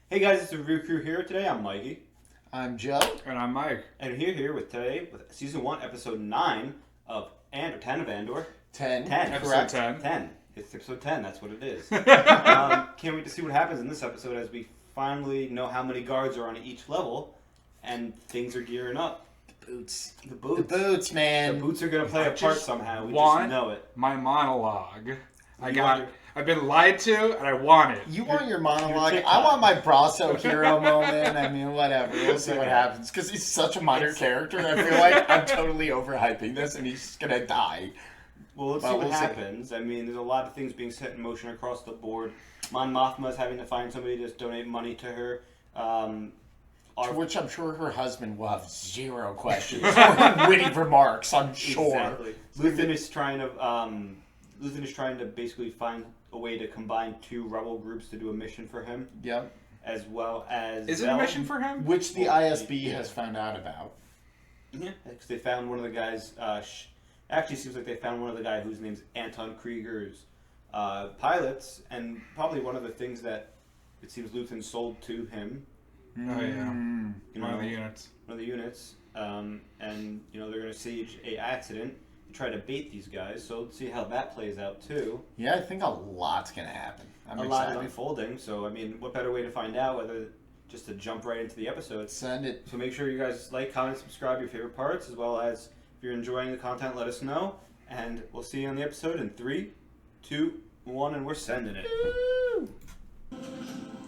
Hey guys, it's the Review Crew here. Today I'm Mikey. I'm Joe. And I'm Mike. And we're here with Season 1, Episode 9 of 10 of Andor. 10. Episode 10. 10. It's Episode 10, that's what it is. Can't wait to see what happens in this episode as we finally know how many guards are on each level and things are gearing up. Boots. The boots. The boots, man. The boots are going to play a part somehow. We want just know it. my monologue. I've been lied to, and I want it. You want your monologue. I want my Brasso hero moment. I mean, whatever. We'll see what happens. Because he's such a minor character. I feel like I'm totally overhyping this, and he's going to die. Well, let's see what happens. I mean, there's a lot of things being set in motion across the board. Mon Mothma's having to find somebody to donate money to her. To which I'm sure her husband will have zero questions or witty remarks, I'm sure. Exactly. Luthen is trying to basically find a way to combine two rebel groups to do a mission for him. Yep. As well as... Is it a mission for him? Which the ISB has found out about. Yeah, because they found one of the guys... actually, seems like they found one of the guy whose name's Anton Krieger's pilots, and probably one of the things that it seems Luthen sold to him. Oh, yeah. One of the units. One of the units. And, they're going to stage a accident to try to bait these guys, so let's see how that plays out, too. Yeah, I think a lot's going to happen. I'm excited. Lot is unfolding, so, I mean, what better way to find out whether just to jump right into the episode. Send it. So make sure you guys like, comment, subscribe your favorite parts, as well as if you're enjoying the content, let us know. And we'll see you on the episode in 3, 2, 1, and we're sending it. Woo!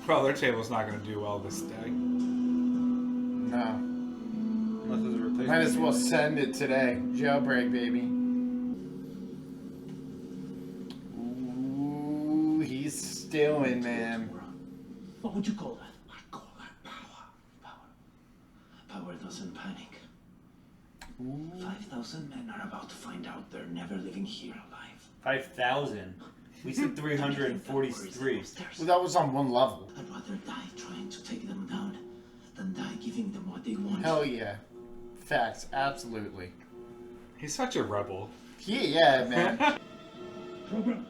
Well, their table's not going to do well this day. No. Unless there's a replacement. Might as well send it today. Jailbreak, baby. Ooh, he's stewing, man. What would you call that? I call that power. Power doesn't panic. 5,000 men are about to find out they're never living here alive. 5,000. We said 343. Well, that was on one level. I'd rather die trying to take them down than die giving them what they want. Hell yeah. Facts, absolutely. He's such a rebel. Yeah, man. Program.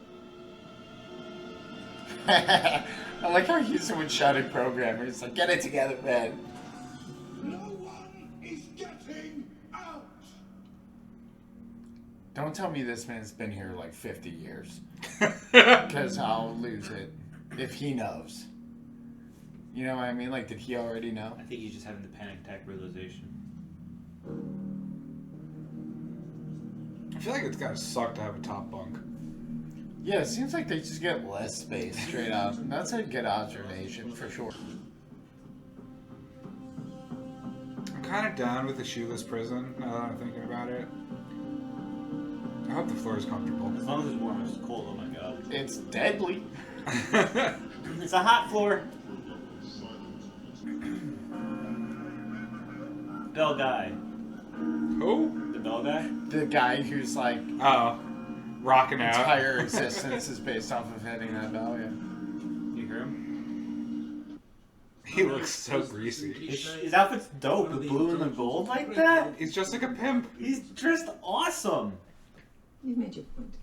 I like how he's someone shouting programmer. He's like, get it together, man. No one is getting out. Don't tell me this man's been here like 50 years. Because I'll lose it if he knows. You know what I mean? Like, did he already know? I think he's just having the panic attack realization. I feel like it's gotta suck to have a top bunk. Yeah, it seems like they just get less space straight up. And that's a good observation for sure. I'm kind of down with the shoeless prison now that I'm thinking about it. I hope the floor is comfortable. As long as it's warm, it's cold, oh my god. It's deadly. It's a hot floor. Bell guy. Who? The bell guy? The guy who's like, Oh. Rocking out. entire existence is based off of hitting that bell, yeah. You hear him? He looks so greasy. His outfit's dope. The blue and the gold like that. He's just like a pimp. He's dressed awesome. You've made your point.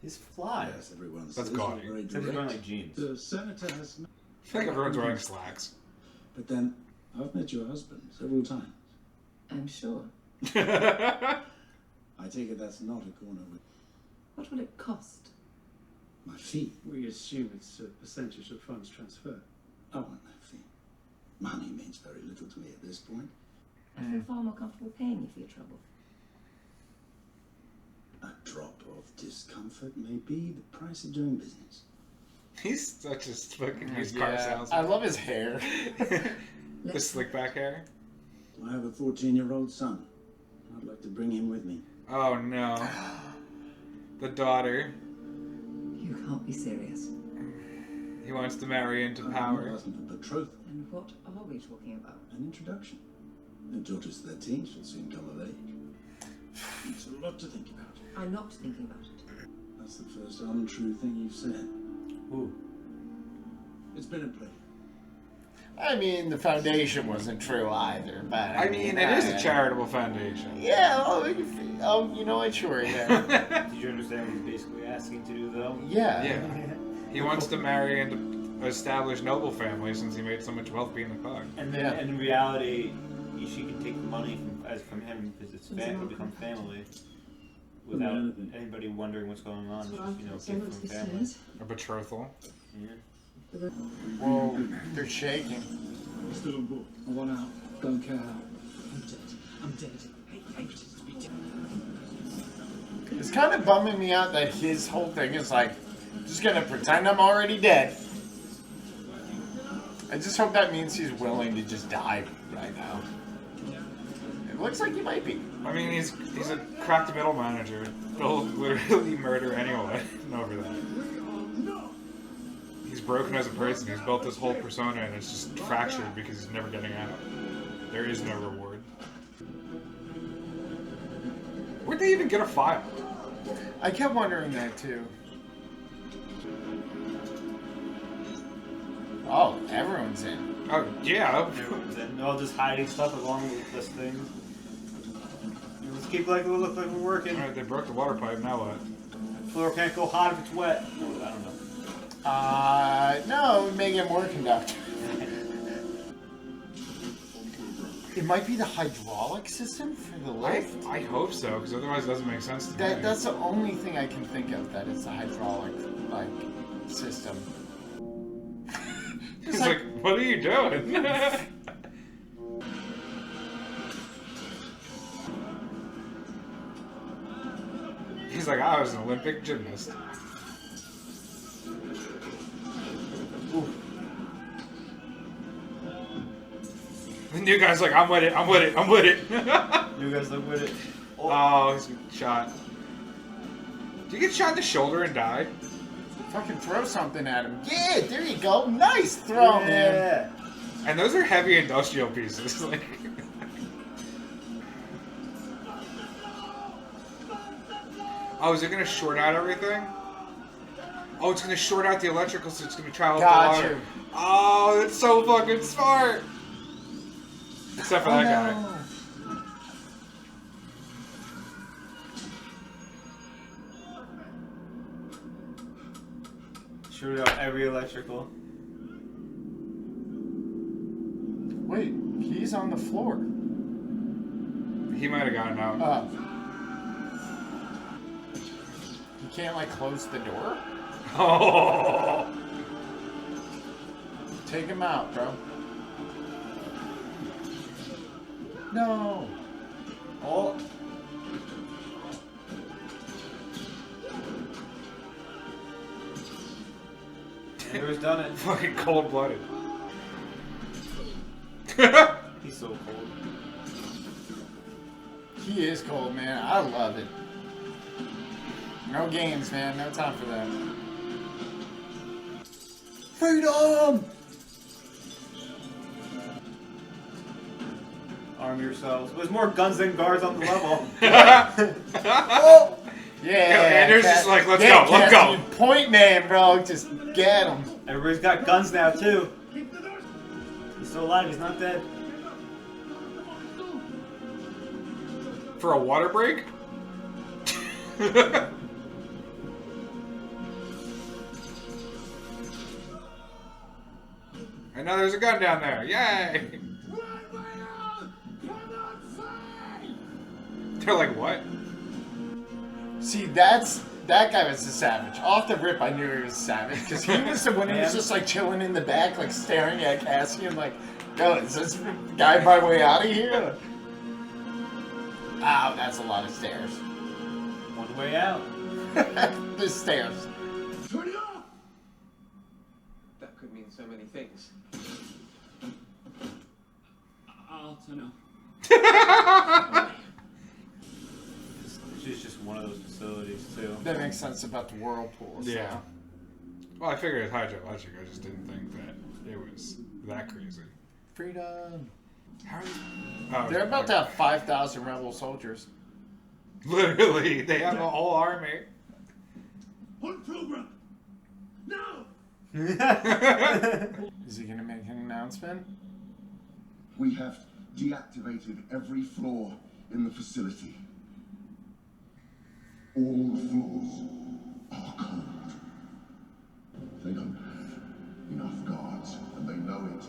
He's fly. Yes, everyone That's says gaudy. you're very Except he's direct. wearing like jeans. The senator has... I feel like everyone's wearing slacks. But then, I've met your husband several times. I'm sure. I take it that's not a corner with What will it cost? my fee. We assume it's a percentage of funds transferred. I want no fee. Money means very little to me at this point. I feel far more comfortable paying you for your trouble. A drop of discomfort may be the price of doing business. He's such a fucking used car Yeah, salesman. I love his hair. The slick back hair. I have a 14-year-old son. I'd like to bring him with me. Oh no. The daughter. You can't be serious. He wants to marry into I'm power. asking for betrothal, And what are we talking about? an introduction. The daughter's 13, she'll soon come of age. It's a lot to think about. I'm not thinking about it. That's the first untrue thing you've said. Ooh. It's been a pleasure. I mean, the foundation wasn't true either, but... I mean, it is a charitable foundation. Yeah, you know what, sure, yeah. Did you understand what he's basically asking to do, though? Yeah. Yeah. He wants to marry into established noble family since he made so much wealth being a thug. And then, and in reality, she can take the money from him because it'll become family without anybody wondering what's going on. It's just, gift from family. A betrothal. Yeah. Whoa, they're shaking. I'm still on board. I want out. Don't care how. I'm dead. I'm dead. I hate to be dead. It's kind of bumming me out that his whole thing is like, just gonna pretend I'm already dead. I just hope that means he's willing to just die right now. It looks like he might be. I mean, he's a cracked middle manager. He'll literally murder anyone over that. He's broken as a person. He's built this whole persona and it's just fractured because he's never getting out. There is no reward. Where'd they even get a file? I kept wondering that too. Oh, everyone's in. Oh, yeah. Everyone's in. They're all just hiding stuff along with this thing. Let's keep like it look like we're working. Alright, they broke the water pipe, now what? Floor can't go hot if it's wet. Oh, I don't know. No, make it more conductive. It might be the hydraulic system for the lift. I hope so, because otherwise it doesn't make sense to me. That's the only thing I can think of that is the hydraulic system. He's like, what are you doing? He's like, I was an Olympic gymnast. Ooh. The new guy's like, I'm with it, I'm with it, I'm with it. New guy's like with it. Oh, he's shot. Do you get shot in the shoulder and die? Fucking throw something at him. Yeah, there you go. Nice throw, man. And those are heavy industrial pieces. Like. Oh, is it gonna short out everything? Oh, it's gonna short out the electrical, so it's gonna travel up the water. Oh, that's so fucking smart. Except for that guy. Shoot out every electrical. Wait, he's on the floor. He might have gotten out. Oh. You can't, like, close the door? Oh. Take him out, bro. No. Oh. Andor's done it. Fucking cold-blooded. He's so cold. He is cold, man. I love it. No games, man. No time for that. Freedom! Arm yourselves. There's more guns than guards on the level. Oh! Yeah, Andor's just like, let's go, let's go. Point man, bro. Just get him. Everybody's got guns now, too. He's still alive. He's not dead. For a water break? I know there's a gun down there. Yay! They're like, what? See, that guy was a savage. Off the rip, I knew he was a savage because he was the one who was just like chilling in the back, like staring at Cassian, like, "Yo, is this guy my way out of here?" Ow, that's a lot of stairs. One way out. The stairs. Turn it off! That could mean so many things. I'll turn off. She's just one of those facilities, too. That makes sense about the whirlpool. So. Yeah. Well, I figured it was hydroelectric. I just didn't think that it was that crazy. Freedom. How are you? Oh, They're about to have 5,000 rebel soldiers. Literally, they have a whole army. On program! Now! Is he gonna make an announcement? We have deactivated every floor in the facility. All the floors are cold. They don't have enough guards, and they know it.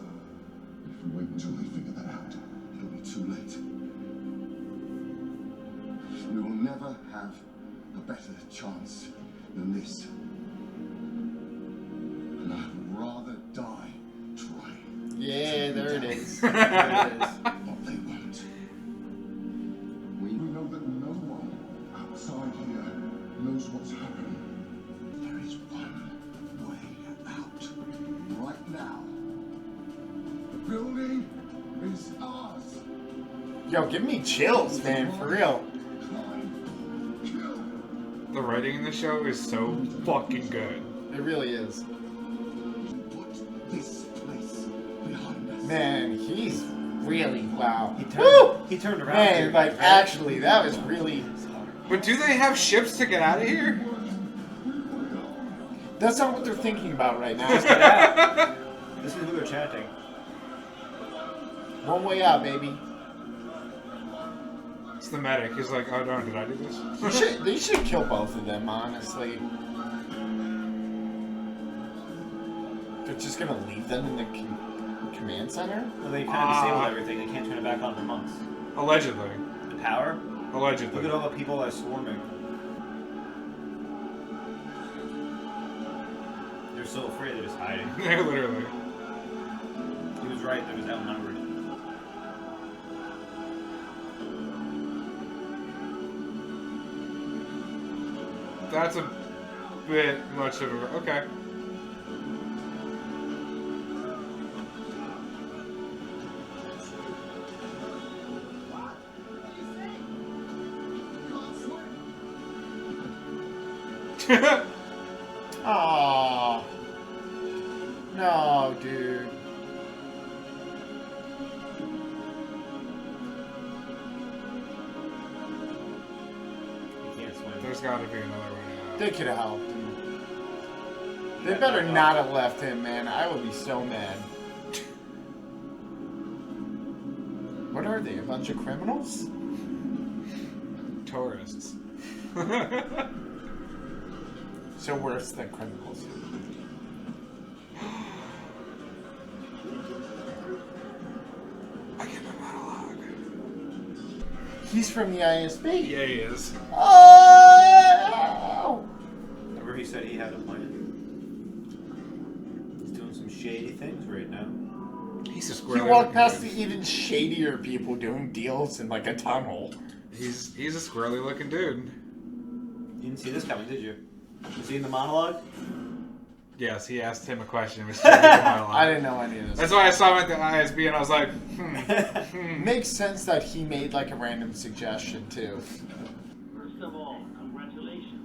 If we wait until they figure that out, it'll be too late. We will never have a better chance than this. And I'd rather die trying. Yeah, there it is. There it is. But they won't. We know that no one outside here knows what's happening. There is one way out. Right now. The building is ours. Yo, give me chills, man, for real. Climb, kill. The writing in the show is so fucking good. It really is. Put this place behind us. Man, he's really, wow. He turned around. Man, here, like, right? actually, that was really... But do they have ships to get out of here? That's not what they're thinking about right now. Get out. This is who they're chanting. One way out, baby. It's the medic. He's like, oh no, did I do this? They should kill both of them, honestly. They're just gonna leave them in the command center? Well, they kind of disabled everything. They can't turn it back on for months. Allegedly. The power? Allegedly. Look at all the people that are swarming. They're so afraid they're just hiding. Yeah, literally. He was right. They're just outnumbered. That's a bit much of a... Okay. Aww. No, dude. You can't swim. There's gotta be another way out. They could have helped him. They better not have left him, man. I would be so mad. What are they? A bunch of criminals? Tourists. So worse than criminals. I get my monologue. He's from the ISB. Yeah, he is. Oh! Remember he said he had a plan? He's doing some shady things right now. He's a He squirrely walked looking past the dude. even shadier people doing deals in like a tunnel. He's a squirrely looking dude. You didn't see this coming, did you? You seen the monologue? Yes, he asked him a question. It was straight into monologue. I didn't know any of this. That's why I saw him at the ISB and I was like, Makes sense that he made like a random suggestion too. First of all, congratulations.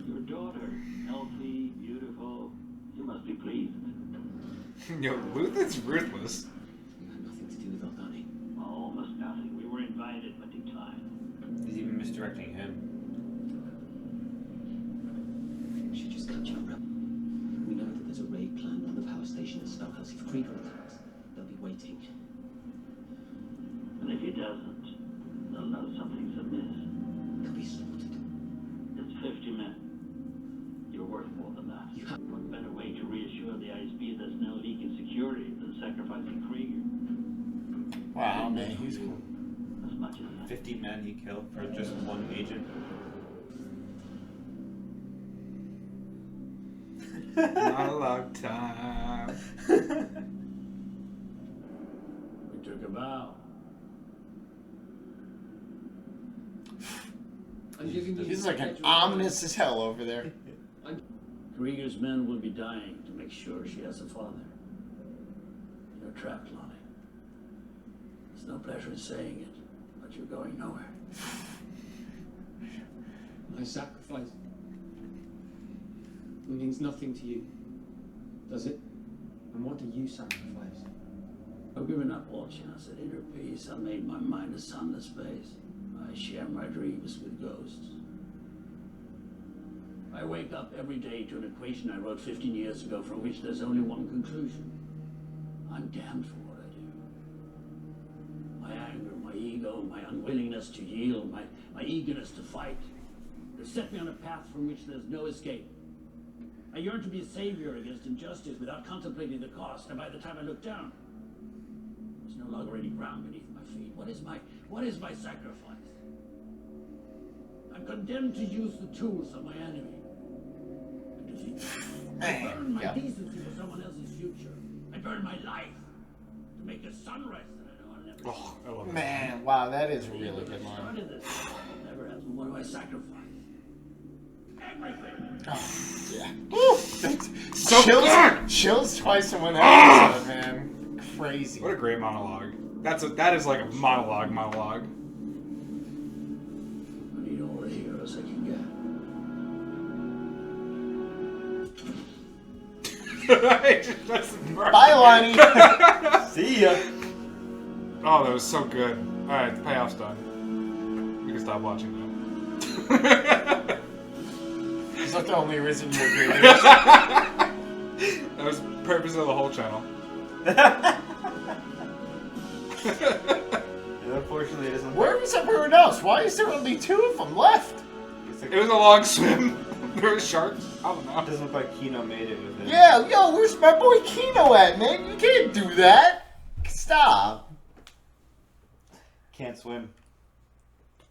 Your daughter, healthy, beautiful. You must be pleased. Yo, Luthen's ruthless. You had nothing to do with Aldani. Almost nothing. We were invited, but declined. He's even misdirecting him. She just cut you up. We know that there's a raid planned on the power station at Spellhouse. If Krieger attacks, they'll be waiting. And if he doesn't, they'll know something's amiss. They'll be slaughtered. It's 50 men. You're worth more than that. You have... What better way to reassure the ISB there's no leak in security than sacrificing Krieger? Wow, man, he's cool. As much as that. 50 men he killed for just one agent. Monologue time. We took a vow. He's like an ominous as hell over there. Krieger's men will be dying to make sure she has a father. You're trapped, Lonnie. There's no pleasure in saying it, but you're going nowhere. My sacrifice means nothing to you, does it? And what do you sacrifice? I've given up all chance at inner peace. I made my mind a sunless space. I share my dreams with ghosts. I wake up every day to an equation I wrote 15 years ago from which there's only one conclusion. I'm damned for what I do. My anger, my ego, my unwillingness to yield, my eagerness to fight. They set me on a path from which there's no escape. I yearn to be a savior against injustice without contemplating the cost, and by the time I look down, there's no longer any ground beneath my feet. What is my sacrifice? I'm condemned to use the tools of my enemy. And defeat them. I burn my decency for someone else's future. I burn my life to make a sunrise that I know I'll never see. Oh, I love that. Man, wow, that is a really good line. Started this. Never has. What do I sacrifice? Everything. Yeah. Woo! So chills, good! chills twice in one episode, man. Crazy. What a great monologue. That is like a monologue. I need all the heroes I can get. Bye, Lonnie. See ya. Oh, that was so good. Alright, the payoff's done. We can stop watching that. Is that the only reason you agree with That was the purpose of the whole channel. Unfortunately, it isn't. Where was everyone else? Why is there only 2 of them left? It was a long swim. There were sharks. I don't know. It doesn't look like Kino made it with it. Yeah, yo, where's my boy Kino at, man? You can't do that. Stop. Can't swim.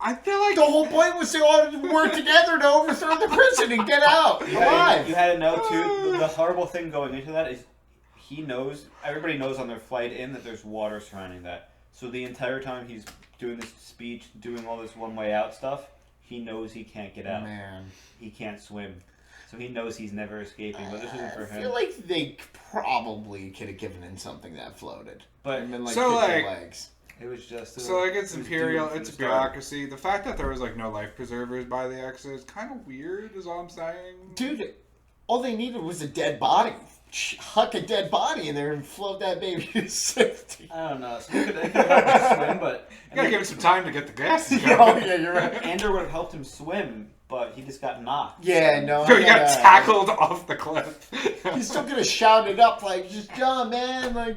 I feel like The whole point was they all work together to overthrow the prison and get out alive. You had to know too. The horrible thing going into that is he knows. Everybody knows on their flight in that there's water surrounding that. So the entire time he's doing this speech, doing all this one-way out stuff, he knows he can't get out. Man. He can't swim. So he knows he's never escaping. But this isn't for I him. feel like they probably could have given him something that floated. But And then, like, So, kicked their like- legs. it was just. so like it's it was imperial, doomed from it's the start. bureaucracy. The fact that there was like no life preservers by the X's kind of weird, is all I'm saying. Dude, all they needed was a dead body. Huck a dead body in there and float that baby to safety. I don't know. So they could have helped him swim, but You gotta give him some time to get the gas. Oh, yeah, you're right. Andor would have helped him swim, but he just got knocked. Yeah, no. So he got tackled off the cliff. He's still gonna shout it up like, just jump, man. Like,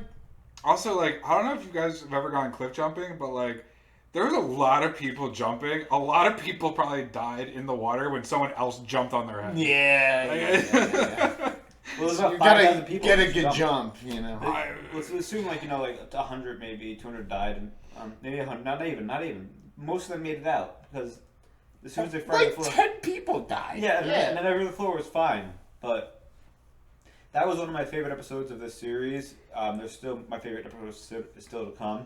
Also, like, I don't know if you guys have ever gone cliff jumping, but like, there was a lot of people jumping. A lot of people probably died in the water when someone else jumped on their head. yeah. Well, there's So about you 5,000 gotta people get a just good jumped. jump, you know. Let's assume like 100 maybe 200 died, and maybe 100. Not even. Most of them made it out because as soon as they fired Like the floor, 10 people died. yeah, and then every the floor was fine. But that was one of my favorite episodes of this series. There's still my favorite episode is still to come.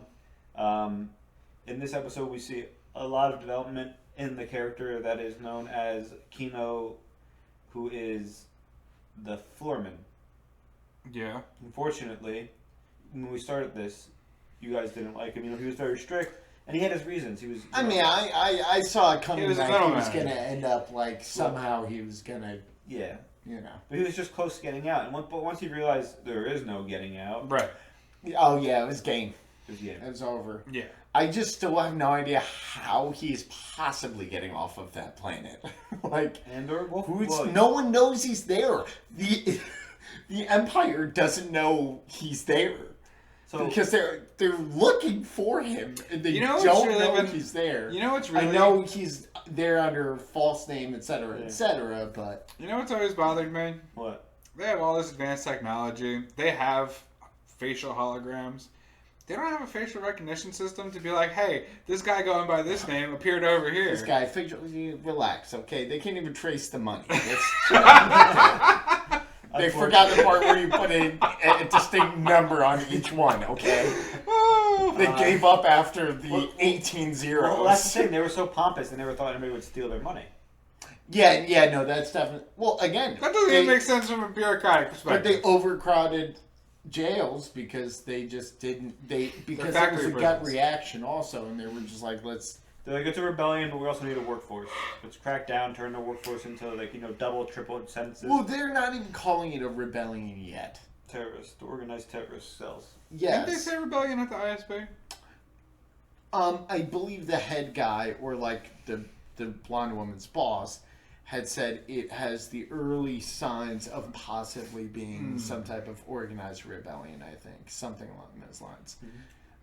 In this episode, we see a lot of development in the character that is known as Kino, who is the floorman. Yeah. Unfortunately, when we started this, you guys didn't like him. He was very strict, and he had his reasons. He was. I mean, I saw it coming He was a that he was middleman. gonna end up like somehow he was gonna, Yeah, you know. but he was just close to getting out. And but once he realized there is no getting out, Right. Oh yeah, it was game. it was, It was over. Yeah. I just still have no idea how he's possibly getting off of that planet. Like, Andor, no one knows he's there. The Empire doesn't know he's there. So Because they're looking for him and they You know what's don't really know been- he's there. You know what's really? I know he's there under false name, etc., Yeah. etc., but You know what's always bothered me? what? They have all this advanced technology. They have facial holograms. They don't have a facial recognition system to be like, hey, this guy going by this name appeared over here. this guy, relax, okay? They can't even trace the money. They forgot the part where you put a distinct number on each one, okay? They gave up after the 18 zeros. Well, that's the thing. They were so pompous, they never thought anybody would steal their money. Yeah, no, that's definitely... Well, again... That doesn't even make sense from a bureaucratic But perspective. they overcrowded jails because they just didn't... Because it was a gut reaction also, and they were just like, let's... They're like, it's a rebellion, but we also need a workforce. Let's crack down, turn the workforce into double, triple sentences. Well, they're not even calling it a rebellion yet. Terrorist, organized terrorist cells. Didn't they Yes. say rebellion at the ISB? I believe the head guy, or like the blonde woman's boss, had said it has the early signs of possibly being some type of organized rebellion, I think. Something along those lines.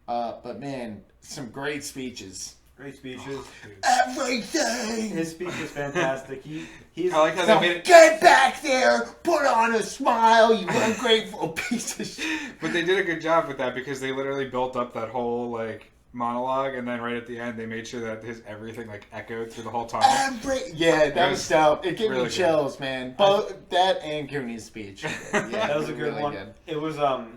But man, some great speeches Great speeches. Everything. His speech was fantastic. He's I like how So they made it. get back there, put on a smile, you ungrateful piece of shit. But they did a good job with that because they literally built up that whole like monologue, and then right at the end they made sure that his everything like echoed through the whole time. Yeah, that was dope. It gave really me chills, man. Both that and Cooney's speech. Yeah, that was a good really one. good. It was a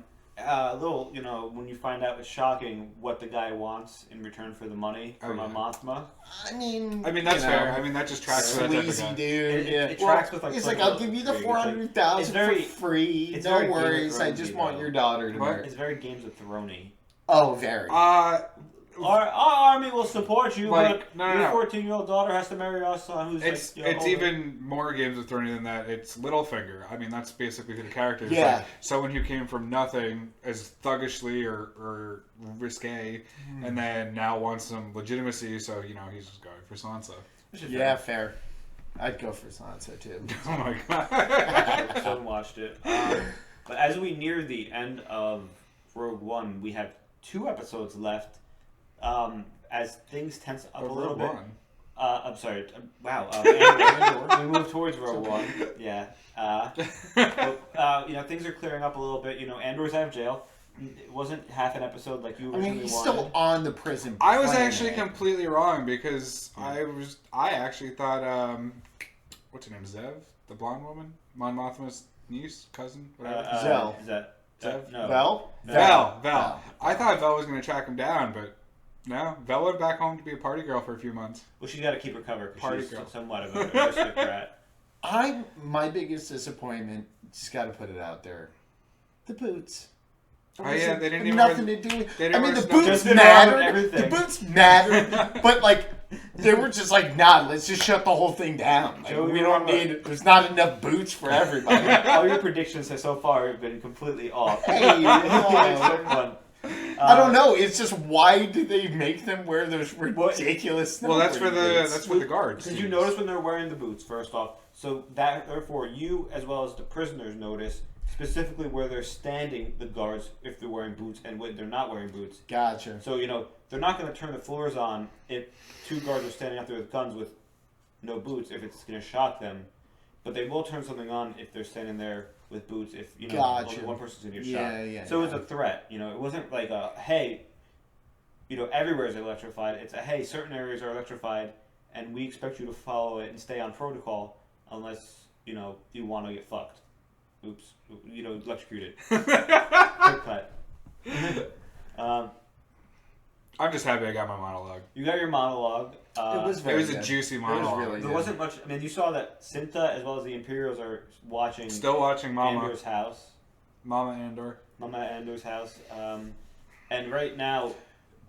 little, when you find out it's shocking what the guy wants in return for the money from a Mothma. I mean, that's fair. I mean, that just tracks with that type of sleazy guy. dude. It tracks with like. He's like, I'll give you the It's 400,000 very- for free. it's No very Game of worries. I Thrones-y, just want though. your daughter to What? marry. It's very Games of Thrones-y. Oh, very. Our army will support you, Like, but your 14-year-old daughter has to marry our son, who's It's older. even more Games of Thrones than that. It's Littlefinger. I mean, that's basically who the character is. Yeah. Like, someone who came from nothing as thuggishly or risque, and then now wants some legitimacy, so, he's just going for Sansa. Yeah, fair. I'd go for Sansa, too. Oh my god. I haven't watched it. But as we near the end of Rogue One, we have 2 episodes left. As things tense up a little bit. I'm sorry. Wow. Andor. We move towards Rogue One. Yeah. But, things are clearing up a little bit. Andor's out of jail. It wasn't half an episode like you I originally mean, he's wanted. still on the prison I was planet. actually completely wrong because I actually thought what's her name, Zev, the blonde woman, Mon Mothma's niece, cousin, whatever. Zell. Is that Zev? No. Vel? Vel. I thought Vel was going to track him down, but no. Vel went back home to be a party girl for a few months. Well, she's got to keep her cover Party because she's girl. somewhat of an aristocrat. My biggest disappointment, just got to put it out there, the boots. Oh yeah, they didn't even nothing wear, to do with. they I didn't mean, wear the snow- boots Just been around with mattered. everything. The boots mattered, but like they were just like, nah, let's just shut the whole thing down. Like, Joe, we you don't remember- need. There's not enough boots for everybody. All your predictions so far have been completely off. Hey, I don't know. It's just why do they make them wear those ridiculous? Well, that's for boots? the guards. Did you notice when they're wearing the boots? First off, so that therefore you as well as the prisoners notice specifically where they're standing. The guards, if they're wearing boots, and when they're not wearing boots. Gotcha. So they're not going to turn the floors on if 2 guards are standing out there with guns with no boots if it's going to shock them. But they will turn something on if they're standing there with boots if Gotcha. only one person's going to get Yeah, shot. yeah, So yeah. it was a threat. It wasn't like a hey, everywhere is electrified. It's a hey, certain areas are electrified, and we expect you to follow it and stay on protocol unless you want to get fucked. Oops, electrocuted. Quick cut. I'm just happy I got my monologue. You got your monologue. It was It very was a good. juicy It monologue. was really There good. wasn't much. I mean, you saw that Cinta as well as the Imperials are watching Still watching Mama Andor's house, Andor. Mama Andor's house, and right now,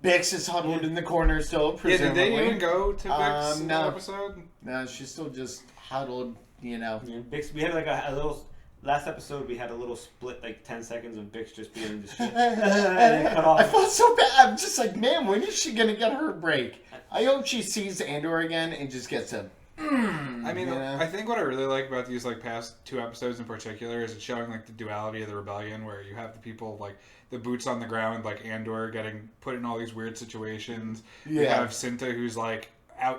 Bix is huddled in the corner still. Yeah, Presumably. did they even go to Bix in no. that episode? No, she's still just huddled. Bix. We had like a little. Last episode, we had a little split, like 10 seconds of Bix just being just cut off. I felt so bad. I'm just like, man, when is she gonna get her break? I hope she sees Andor again and just gets a. I mean, I think what I really like about these like past 2 episodes in particular is it's showing like the duality of the rebellion, where you have the people like the boots on the ground, like Andor getting put in all these weird situations. You Yeah. have Cinta who's like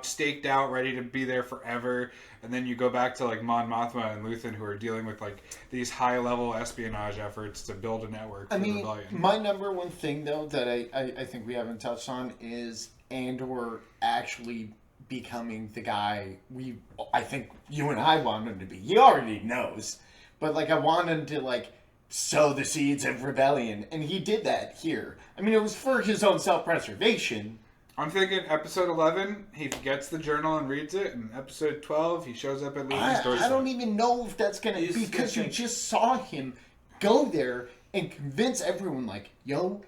staked out, ready to be there forever, and then you go back to like Mon Mothma and Luthen who are dealing with like these high level espionage efforts to build a network for the rebellion. My number one thing though that I think we haven't touched on is Andor actually becoming the guy I think you and I want him to be. He already knows, but like I want him to like sow the seeds of rebellion, and he did that here. I mean, it was for his own self-preservation. I'm thinking episode 11, he gets the journal and reads it, and episode 12, he shows up at Luthen's doorstep. I don't even know if that's gonna because you just saw him go there and convince everyone like, yo,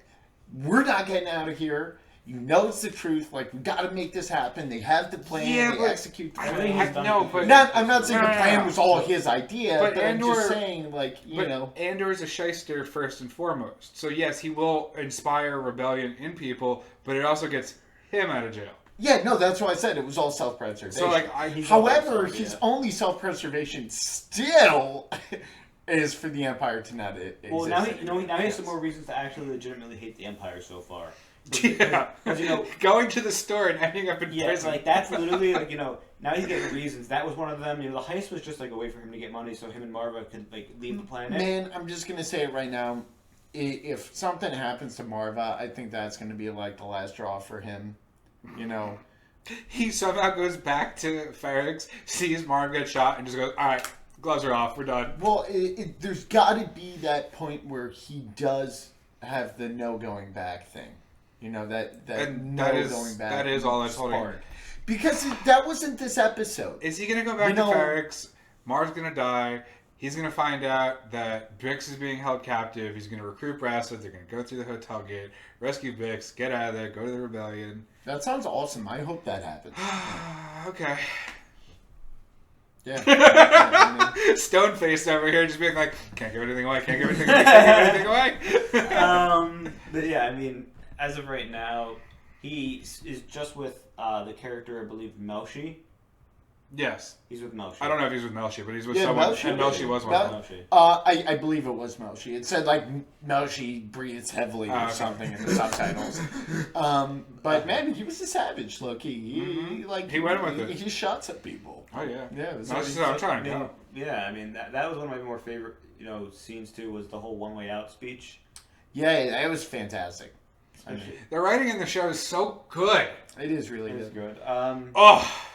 we're not getting out of here. You know it's the truth. Like, we got to make this happen. They have the plan. They execute the plan. I'm not saying the plan was all his idea, but I'm just saying, like, you know. Andor's a shyster first and foremost. So, yes, he will inspire rebellion in people, but it also gets him out of jail. Yeah, no, that's why I said it was all self-preservation. So, like, however, his only self-preservation still is for the Empire to not exist. Well, now he has some more reasons to actually legitimately hate the Empire so far. Yeah. Because, you know, going to the store and ending up in yeah, prison. like that's literally like, you know, now he's getting reasons. That was one of them. You know, the heist was just like a way for him to get money, so him and Marva could like leave the planet. Man, I'm just gonna say it right now. If something happens to Marva, I think that's gonna be like the last straw for him. You know, He somehow goes back to Ferrex, sees Marv get shot, and just goes, "All right, gloves are off. We're done." well, there's got to be that point where he does have the no going back thing. You know that And no that is- going back. that is all that's holding part. it. Because that wasn't this episode. Is he gonna go back You to know- Ferrex? Marv's gonna die. He's gonna find out that Bix is being held captive. He's gonna recruit Brassard. They're gonna go through the hotel gate, rescue Bix, get out of there, go to the rebellion. That sounds awesome. I hope that happens. Okay. Yeah. Stone faced over here, just being like, "Can't give anything away. Can't give anything away. Can't give anything away." But yeah, I mean, as of right now, he is just with the character, I believe, Melshi. Yes. He's with Melshi. I don't know if he's with Melshi, but he's with Yeah, someone. Melshi. And Melshi was one of them. Melshi. I believe it was Melshi. It said like Melshi breathes heavily or okay. something in the subtitles. But man, he was a savage. Look, he like He went with it. He shot some people. Oh yeah. Yeah, it was Melshi said, "I'm trying to I mean, go." yeah, I mean that was one of my more favorite, you know, scenes too. Was the whole one way out speech. Yeah, it was fantastic. I mean, The writing in the show is so good. it is really It was good. good. Oh.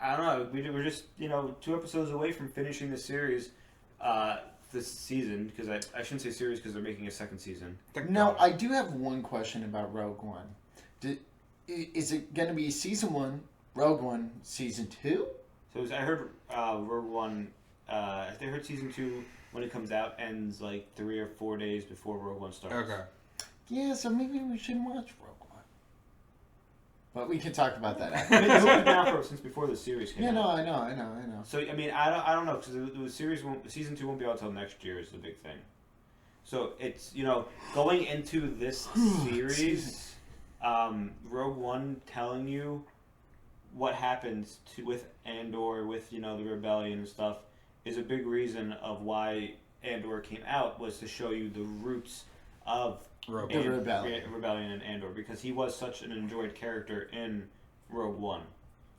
I don't know. We're just, you know, 2 episodes away from finishing the series this season. Because I shouldn't say series because they're making a second season. Now, I do have one question about Rogue One. Is it going to be season 1, Rogue One, season 2? So I heard Rogue One. I heard season 2 when it comes out ends like 3 or 4 days before Rogue One starts. Okay. Yeah, so maybe we should watch Rogue One. But we can talk about that I after. mean, it's been out since before the series came Yeah, out. no, I know. So I mean, I don't know because the series season 2 won't be out until next year is the big thing. So it's, you know, going into this series, Rogue One telling you what happens with Andor, with, you know, the rebellion and stuff, is a big reason of why Andor came out, was to show you the roots of Rebellion and Andor, because he was such an enjoyed character in Rogue One.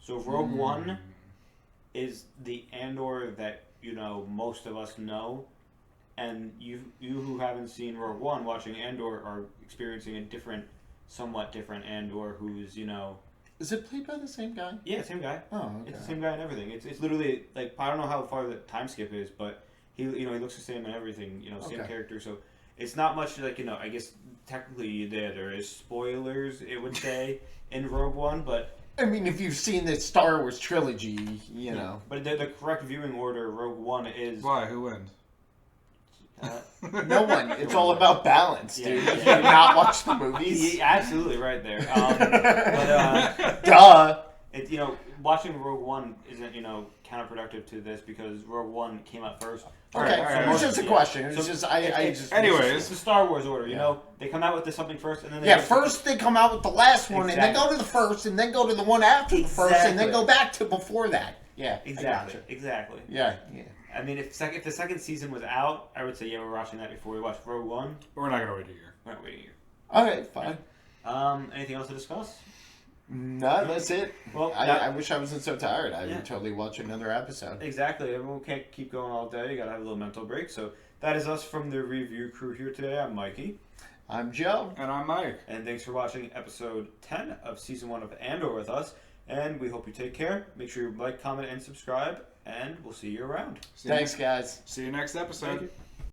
So Rogue One is the Andor that, you know, most of us know, and you who haven't seen Rogue One watching Andor are experiencing a different, somewhat different Andor who's, you know... Is it played by the same guy? Yeah, same guy. Oh, okay. It's the same guy and everything. It's literally, like, I don't know how far the time skip is, but he looks the same and everything, you know, same character, so... It's not much like, you know, I guess technically there is spoilers, it would say, in Rogue One, but... I mean, if you've seen the Star Wars trilogy, you know. But the correct viewing order of Rogue One is... Why? Who wins? No one. It's all about balance, Yeah. dude. Did you not watch the movies? Yeah, absolutely right there. Duh. It, you know, watching Rogue One isn't, you know, counterproductive to this because Rogue One came out first. Okay, Alright, it was just a question. It was So just, Anyways. It's the Star Wars order, you know? They come out with this something first, and then they... Yeah, first they come out with the last one, and then Exactly. go to the first, and then go to the one after the first, and then Exactly. go back to before that. Yeah, Exactly, I gotcha. exactly. Yeah. I mean, if the second season was out, I would say, yeah, we're watching that before we watch Rogue One. But we're not gonna wait a year. We're not waiting here. Okay, fine. Anything else to discuss? No, that's it. Well, I wish I wasn't so tired. I Yeah. would totally watch another episode. Exactly. Everyone can't keep going all day. You gotta have a little mental break. So that is us from the review crew here today. I'm Mikey. I'm Joe. And I'm Mike. And thanks for watching episode 10 of season 1 of Andor with us. And we hope you take care. Make sure you like, comment, and subscribe. And we'll see you around. Thanks, guys. See you next episode. Thank you.